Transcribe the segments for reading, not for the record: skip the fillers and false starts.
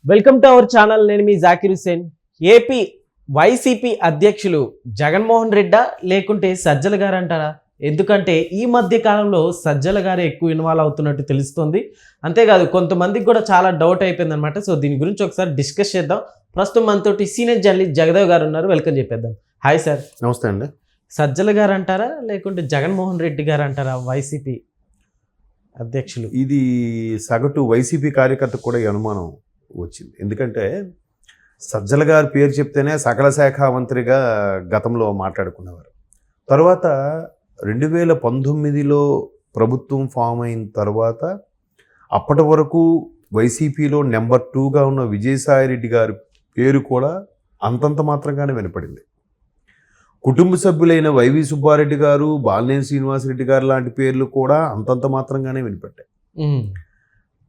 Welcome to our channel. నేను మీ Zakir Hussain. AP YCP అధ్యక్షులు జగన్మోహన్ రెడ్డా లేకుంటే సజ్జల గారు అంటారా? ఎందుకంటే ఈ మధ్య కాలంలో సజ్జల గారు ఎక్కువ ఇన్వాల్వ్ అవుతున్నట్టు తెలుస్తుంది. అంతేకాదు కొంతమందికి కూడా చాలా డౌట్ అయిపోయింది అనమాట. సో దీని గురించి ఒకసారి డిస్కస్ చేద్దాం. ప్రస్తుతం మనతోటి సీనియర్ జర్నలిస్ట్ జగదేవ్ గారు ఉన్నారు. వెల్కమ్ చెప్పేద్దాం. Hi sir. నమస్తే అండి. సజ్జల గారు అంటారా లేకుంటే జగన్మోహన్ రెడ్డి గారు అంటారా వైసీపీ అధ్యక్షులు? ఇది సగటు వైసీపీ కార్యకర్తకు కూడా ఈ అనుమానం వచ్చింది. ఎందుకంటే సజ్జల గారి పేరు చెప్తేనే సకల శాఖ మంత్రిగా గతంలో మాట్లాడుకునేవారు. తర్వాత 2019లో ప్రభుత్వం ఫామ్ అయిన తర్వాత అప్పటి వరకు వైసీపీలో నెంబర్ 2గా ఉన్న విజయసాయిరెడ్డి గారి పేరు కూడా అంతంత మాత్రంగానే వినపడింది. కుటుంబ సభ్యులైన వైవి సుబ్బారెడ్డి గారు, బాలినేని శ్రీనివాసరెడ్డి గారు లాంటి పేర్లు కూడా అంతంత మాత్రంగానే వినిపడ్డాయి.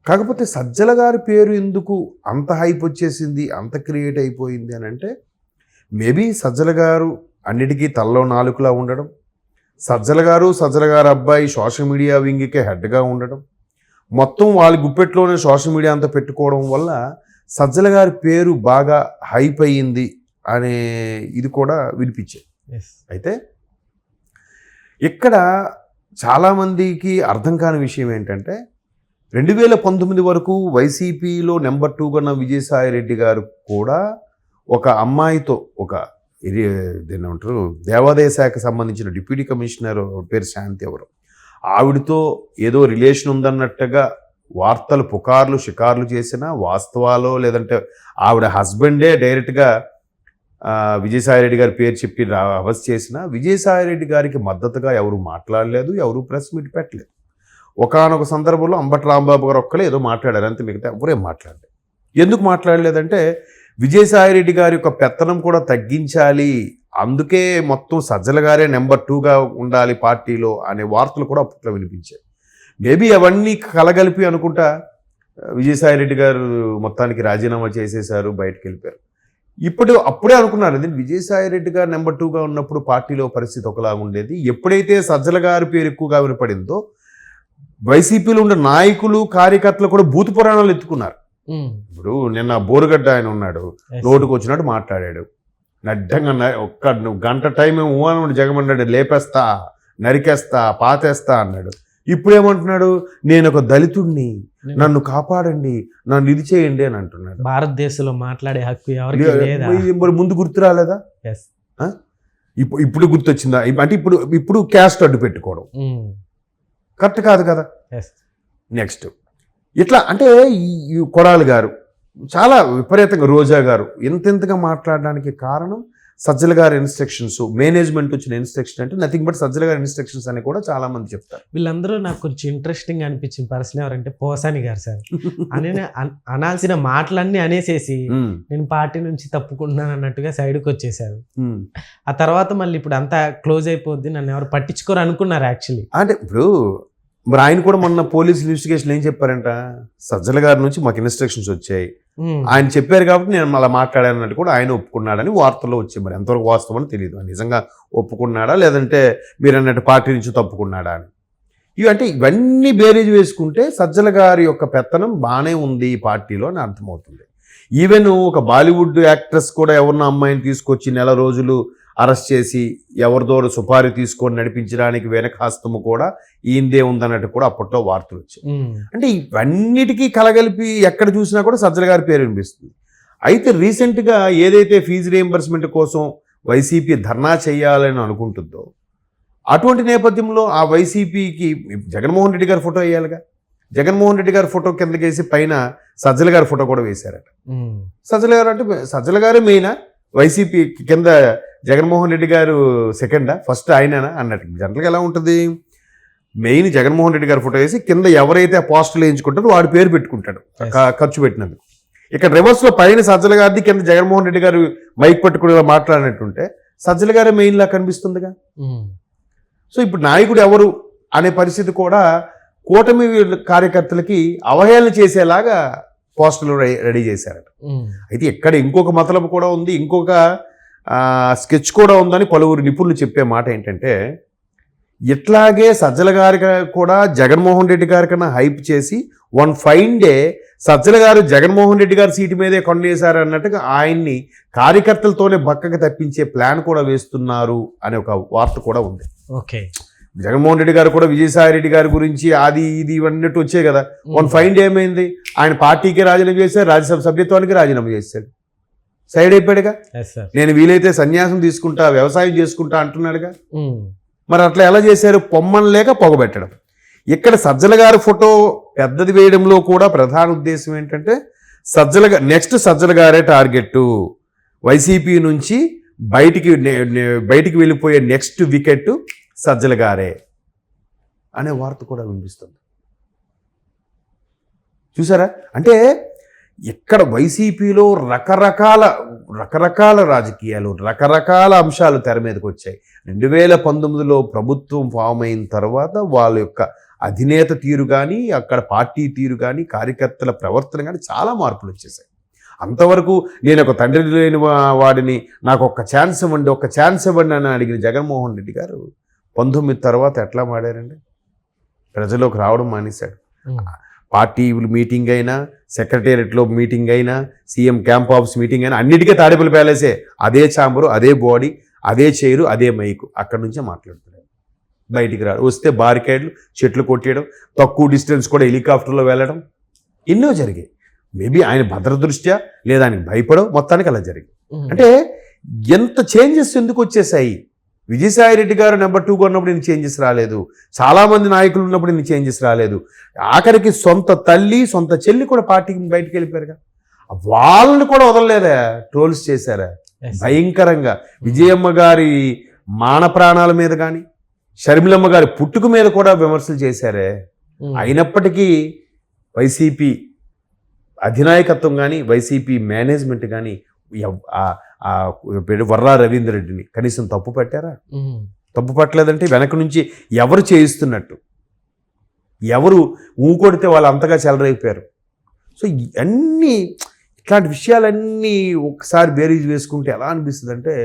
కాకపోతే సజ్జల గారి పేరు ఎందుకు అంత హైప్ వచ్చేసింది, అంత క్రియేట్ అయిపోయింది అని అంటే మేబీ సజ్జల గారు అన్నిటికీ తలలో నాలుకలా ఉండడం, సజ్జల గారు అబ్బాయి సోషల్ మీడియా వింగ్కే హెడ్గా ఉండడం, మొత్తం వాళ్ళ గుప్పెట్లోనే సోషల్ మీడియా అంతా పెట్టుకోవడం వల్ల సజ్జల గారి పేరు బాగా హైప్ అయ్యింది అనే ఇది కూడా వినిపించేది. అయితే ఇక్కడ చాలామందికి అర్థం కాని విషయం ఏంటంటే 2019 వరకు వైసీపీలో నెంబర్ 2గా ఉన్న విజయసాయిరెడ్డి గారు కూడా ఒక అమ్మాయితో, ఒక ఏమంటారు దేవాదాయ శాఖకు సంబంధించిన డిప్యూటీ కమిషనర్ పేరు శాంతి ఎవరు, ఆవిడతో ఏదో రిలేషన్ ఉందన్నట్టుగా వార్తలు పుకార్లు షికార్లు చేసిన వాస్తవాలో లేదంటే ఆవిడ హస్బెండే డైరెక్ట్గా విజయసాయిరెడ్డి గారి పేరు చెప్పి అరెస్ట్ చేసిన విజయసాయిరెడ్డి గారికి మద్దతుగా ఎవరు మాట్లాడలేదు, ఎవరు ప్రెస్ మీట్ పెట్టలేదు. ఒకానొక సందర్భంలో అంబటి రాంబాబు గారు ఒక్కలే ఏదో మాట్లాడారు, అంతే, మిగతా ఎవరేం మాట్లాడలేదు. ఎందుకు మాట్లాడలేదంటే విజయసాయిరెడ్డి గారి యొక్క పెత్తనం కూడా తగ్గించాలి, అందుకే మొత్తం సజ్జల గారే నెంబర్ 2గా ఉండాలి పార్టీలో అనే వార్తలు కూడా అప్పట్లో వినిపించాయి. మేబీ అవన్నీ కలగలిపి అనుకుంటా విజయసాయిరెడ్డి గారు మొత్తానికి రాజీనామా చేసేశారు, బయటకు వెళ్ళిపోయారు. అప్పుడే అనుకున్నారు అది విజయసాయిరెడ్డి గారు నెంబర్ 2గా ఉన్నప్పుడు పార్టీలో పరిస్థితి ఒకలాగా ఉండేది. ఎప్పుడైతే సజ్జల గారి పేరు ఎక్కువగా వినపడిందో వైసీపీలో ఉండే నాయకులు కార్యకర్తలు కూడా భూత పురాణాలు ఎత్తుకున్నారు. ఇప్పుడు నిన్న బోరుగడ్డ ఆయన ఉన్నాడు, నోటుకు వచ్చినట్టు మాట్లాడాడు, నడ్డంగా ఒక్క గంట టైం జగమన్నాడు, లేపేస్తా, నరికేస్తా, పాతేస్తా అన్నాడు. ఇప్పుడేమంటున్నాడు, నేను ఒక దళితుడిని, నన్ను కాపాడండి, నన్ను ఇది చేయండి అని అంటున్నాడు. భారతదేశంలో మాట్లాడే హక్కు ఎవరికి? మరి ముందు గుర్తు రాలేదా? ఇప్పుడు గుర్తొచ్చిందా? అంటే ఇప్పుడు క్యాస్ట్ అడ్డు పెట్టుకోవడం కరెక్ట్ కాదు కదా. నెక్స్ట్ ఇట్లా అంటే ఈ కొడాలి గారు చాలా విపరీతంగా, రోజా గారు ఎంతెంతగా మాట్లాడడానికి కారణం సజ్జల గారి ఇన్స్ట్రక్షన్స్, మేనేజ్మెంట్ వచ్చిన ఇన్స్ట్రక్షన్ అంటే నథింగ్ బట్ సజ్జల గారి ఇన్స్ట్రక్షన్స్ అని కూడా చాలా మంది చెప్తారు. వీళ్ళందరూ నాకు కొంచెం ఇంట్రెస్టింగ్ అనిపించిన పర్సన్ ఎవరంటే పోసాని గారు సార్. అనాల్సిన మాటలన్నీ అనేసేసి నేను పార్టీ నుంచి తప్పుకుంటున్నాను అన్నట్టుగా సైడ్కి వచ్చేసారు. ఆ తర్వాత మళ్ళీ ఇప్పుడు అంతా క్లోజ్ అయిపోద్ది, నన్ను ఎవరు పట్టించుకోరు అనుకున్నారు యాక్చువల్లీ. అంటే ఇప్పుడు మరి ఆయన కూడా మొన్న పోలీస్ ఇన్వెస్టిగేషన్ ఏం చెప్పారంట, సజ్జల గారి నుంచి మాకు ఇన్స్ట్రక్షన్స్ వచ్చాయి, ఆయన చెప్పారు కాబట్టి నేను అలా మాట్లాడానన్నట్టు కూడా ఆయన ఒప్పుకున్నాడని వార్తల్లో వచ్చాయి. మరి ఎంతవరకు వాస్తవం అని తెలియదు, నిజంగా ఒప్పుకున్నాడా లేదంటే మీరు అన్నట్టు పార్టీ నుంచి తప్పుకున్నాడా అని. అంటే ఇవన్నీ బేరేజ్ వేసుకుంటే సజ్జల గారి యొక్క పెత్తనం బాగానే ఉంది ఈ పార్టీలో అని అర్థమవుతుంది. ఈవెన్ ఒక బాలీవుడ్ యాక్ట్రెస్ కూడా ఎవరిన అమ్మాయిని తీసుకొచ్చి నెల రోజులు అరెస్ట్ చేసి ఎవరిదో సుపారీ తీసుకొని నడిపించడానికి వెనక హస్తము కూడా ఈందే ఉందన్నట్టు కూడా అప్పట్లో వార్తలు వచ్చాయి. అంటే ఇవన్నిటికీ కలగలిపి ఎక్కడ చూసినా కూడా సజ్జల గారి పేరు వినిపిస్తుంది. అయితే రీసెంట్గా ఏదైతే ఫీజు రియంబర్స్మెంట్ కోసం వైసీపీ ధర్నా చేయాలని అనుకుంటుందో అటువంటి నేపథ్యంలో ఆ వైసీపీకి జగన్మోహన్ రెడ్డి గారి ఫోటో వేయాలిగా. జగన్మోహన్ రెడ్డి గారి ఫోటో కిందకేసి పైన సజ్జల గారి ఫోటో కూడా వేశారట. సజ్జల గారు అంటే సజ్జల గారే మెయినా, వైసీపీ కింద జగన్మోహన్ రెడ్డి గారు సెకండా, ఫస్ట్ ఆయననా అన్నట్టు. జనరల్గా ఎలా ఉంటుంది, మెయిన్ జగన్మోహన్ రెడ్డి గారి ఫోటో వేసి కింద ఎవరైతే ఆ పోస్టులు వేయించుకుంటారో వాడి పేరు పెట్టుకుంటాడు ఖర్చు పెట్టినందుకు. ఇక్కడ రివర్స్లో పైన సజ్జల గారిది కింద జగన్మోహన్ రెడ్డి గారు మైక్ పట్టుకుని మాట్లాడినట్టుంటే సజ్జల గారే మెయిన్లా కనిపిస్తుందిగా. సో ఇప్పుడు నాయకుడు ఎవరు అనే పరిస్థితి కూడా కూటమి కార్యకర్తలకి అవహేళన చేసేలాగా పోస్టులు రెడీ చేశారట. అయితే ఇక్కడ ఇంకొక మతలబు కూడా ఉంది, ఇంకొక స్కెచ్ కూడా ఉందని పలువురు నిపుణులు చెప్పే మాట ఏంటంటే ఇట్లాగే సజ్జల గారి కూడా జగన్మోహన్ రెడ్డి గారి కన్నా హైప్ చేసి వన్ ఫైన్ డే సజ్జల గారు జగన్మోహన్ రెడ్డి గారి సీటు మీదే కొండేశారు అన్నట్టుగా ఆయన్ని కార్యకర్తలతోనే బక్కగా తప్పించే ప్లాన్ కూడా వేస్తున్నారు అనే ఒక వార్త కూడా ఉంది. ఓకే, జగన్మోహన్ రెడ్డి గారు కూడా విజయసాయి రెడ్డి గారి గురించి అది ఇది ఇవన్నట్టు వచ్చాయి కదా. వన్ ఫైన్ డే ఏమైంది, ఆయన పార్టీకి రాజీనామా చేశారు, రాజ్యసభ సభ్యత్వానికి రాజీనామా చేశాడు, సైడ్ అయిపోయాడుగా. నేను వీలైతే సన్యాసం తీసుకుంటా, వ్యవసాయం చేసుకుంటా అంటున్నాడుగా. మరి అట్లా ఎలా చేశారు? పొమ్మని లేక పొగబెట్టడం. ఇక్కడ సజ్జల గారి ఫోటో పెద్దది వేయడంలో కూడా ప్రధాన ఉద్దేశం ఏంటంటే నెక్స్ట్ సజ్జల గారే టార్గెట్, వైసీపీ నుంచి బయటికి వెళ్ళిపోయే నెక్స్ట్ వికెట్ సజ్జల గారే అనే వార్త కూడా వినిపిస్తుంది. చూసారా? అంటే ఇక్కడ వైసీపీలో రకరకాల రాజకీయాలు, రకరకాల అంశాలు తెర మీదకి వచ్చాయి. 2019లో ప్రభుత్వం ఫామ్ అయిన తర్వాత వాళ్ళ యొక్క అధినేత తీరు కానీ, అక్కడ పార్టీ తీరు కానీ, కార్యకర్తల ప్రవర్తన కానీ చాలా మార్పులు వచ్చేసాయి. అంతవరకు నేను ఒక తండ్రి లేని వాడిని, నాకు ఒక్క ఛాన్స్ ఇవ్వండి అని అడిగిన జగన్మోహన్ రెడ్డి గారు 19 తర్వాత ఎట్లా మాడారండి? ప్రజల్లోకి రావడం మానేశాడు. పార్టీ మీటింగ్ అయినా, సెక్రటేరియట్లో మీటింగ్ అయినా, సీఎం క్యాంప్ ఆఫీస్ మీటింగ్ అయినా అన్నిటికీ తాడేపల్లి ప్యాలెసే. అదే ఛాంబరు, అదే బాడీ, అదే చైరు, అదే మైకు. అక్కడి నుంచే మాట్లాడుతున్నాడు. బయటికి రాడు. వస్తే బారికేడ్లు, చెట్లు కొట్టేయడం, తక్కువ డిస్టెన్స్ కూడా హెలికాప్టర్లో వెళ్ళడం, ఎన్నో జరిగాయి. మేబీ ఆయన భద్రత దృష్ట్యా లేదా ఆయనకి భయపడవు, మొత్తానికి అలా జరిగింది. అంటే ఎంత చేంజెస్ ఎందుకు వచ్చేసాయి? విజయసాయి రెడ్డి గారు నెంబర్ 2గా ఉన్నప్పుడు ఇన్ని చేంజెస్ రాలేదు, చాలామంది నాయకులు ఉన్నప్పుడు ఇన్ని చేంజెస్ రాలేదు. ఆఖరికి సొంత తల్లి, సొంత చెల్లి కూడా పార్టీకి బయటికి వెళ్ళిపోయారుగా. వాళ్ళని కూడా వదలలేదా? ట్రోల్స్ చేశారా భయంకరంగా. విజయమ్మ గారి మాన ప్రాణాల మీద కానీ, షర్మిలమ్మ గారి పుట్టుక మీద కూడా విమర్శలు చేశారే. అయినప్పటికీ వైసీపీ అధినాయకత్వం కానీ, వైసీపీ మేనేజ్మెంట్ కానీ వర్రా రవీంద్ర రెడ్డిని కనీసం తప్పు పట్టారా? తప్పు పట్టలేదంటే వెనక నుంచి ఎవరు చేయిస్తున్నట్టు, ఎవరు ఊకొడితే వాళ్ళు అంతగా చెలరైపోయారు. సో అన్నీ ఇట్లాంటి విషయాలన్నీ ఒకసారి బేరీజ్ వేసుకుంటే ఎలా అనిపిస్తుంది అంటే,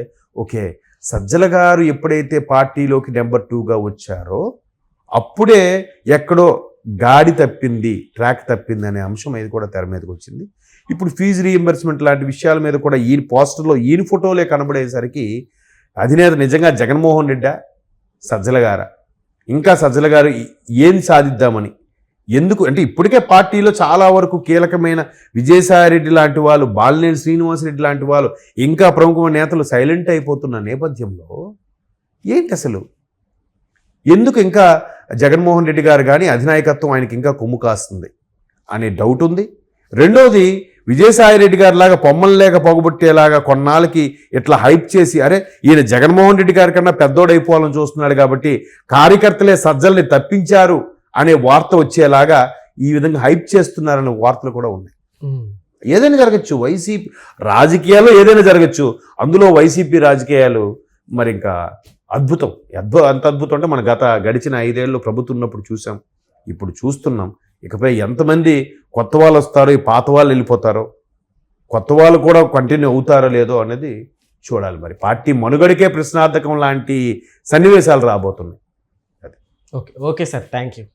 ఓకే, సజ్జల గారు ఎప్పుడైతే పార్టీలోకి నెంబర్ 2గా వచ్చారో అప్పుడే ఎక్కడో గాడి తప్పింది, ట్రాక్ తప్పింది అనే అంశం ఇది కూడా తెర మీదకి వచ్చింది. ఇప్పుడు ఫీజు రీఎంబర్స్మెంట్ లాంటి విషయాల మీద కూడా ఈయన పోస్టర్లో ఈయన ఫోటోలే కనబడేసరికి అధినేత నిజంగా జగన్మోహన్ రెడ్డా, సజ్జల గారా? ఇంకా సజ్జల గారు ఏం సాధిద్దామని, ఎందుకు అంటే ఇప్పటికే పార్టీలో చాలా వరకు కీలకమైన విజయసాయి రెడ్డి లాంటి వాళ్ళు, బాలినేని శ్రీనివాసరెడ్డి లాంటి వాళ్ళు, ఇంకా ప్రముఖమైన నేతలు సైలెంట్ అయిపోతున్న నేపథ్యంలో ఏంటి అసలు ఎందుకు ఇంకా జగన్మోహన్ రెడ్డి గారు కానీ అధినాయకత్వం ఆయనకి ఇంకా కొమ్ము కాస్తుంది అనే డౌట్ ఉంది. రెండోది, విజయసాయి రెడ్డి గారి లాగా పొమ్మలు లేక పొగబుట్టేలాగా కొన్నాళ్ళకి ఇట్లా హైప్ చేసి, అరే ఈయన జగన్మోహన్ రెడ్డి గారి కన్నా పెద్దోడైపోవాలని చూస్తున్నాడు కాబట్టి కార్యకర్తలే సజ్జల్ని తప్పించారు అనే వార్త వచ్చేలాగా ఈ విధంగా హైప్ చేస్తున్నారనే వార్తలు కూడా ఉన్నాయి. ఏదైనా జరగచ్చు, వైసీపీ రాజకీయాల్లో ఏదైనా జరగచ్చు. అందులో వైసీపీ రాజకీయాలు మరి ఇంకా అద్భుతం. అంత అద్భుతం అంటే మన గడిచిన 5 ఏళ్ళు ప్రభుత్వం ఉన్నప్పుడు చూసాం, ఇప్పుడు చూస్తున్నాం. ఇకపై ఎంతమంది కొత్త వాళ్ళు వస్తారో, ఈ పాత వాళ్ళు వెళ్ళిపోతారో, కొత్త వాళ్ళు కూడా కంటిన్యూ అవుతారో లేదో అనేది చూడాలి. మరి పార్టీ మనుగడకే ప్రశ్నార్థకం లాంటి సన్నివేశాలు రాబోతున్నాయి. Okay sir, thank you.